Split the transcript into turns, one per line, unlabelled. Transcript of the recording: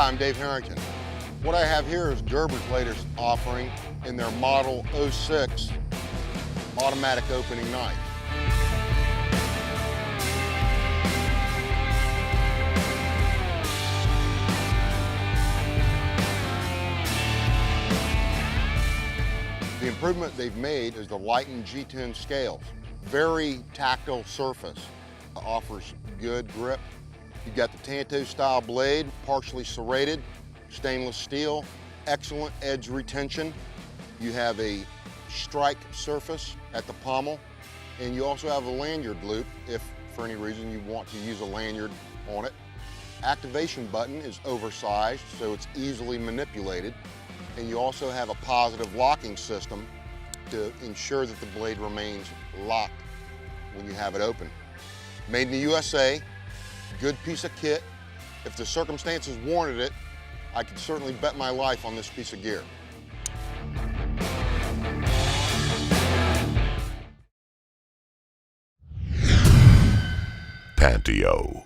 Hi, I'm Dave Harrington. What I have here is Gerber's latest offering in their Model 06 automatic opening knife. The improvement they've made is the lightened G10 scales. Very tactile surface, offers good grip. You've got the Tanto style blade, partially serrated, stainless steel, excellent edge retention. You have a strike surface at the pommel, and you also have a lanyard loop if for any reason you want to use a lanyard on it. Activation button is oversized, so it's easily manipulated. And you also have a positive locking system to ensure that the blade remains locked when you have it open. Made in the USA, good piece of kit. If the circumstances warranted it, I could certainly bet my life on this piece of gear.
Panteo.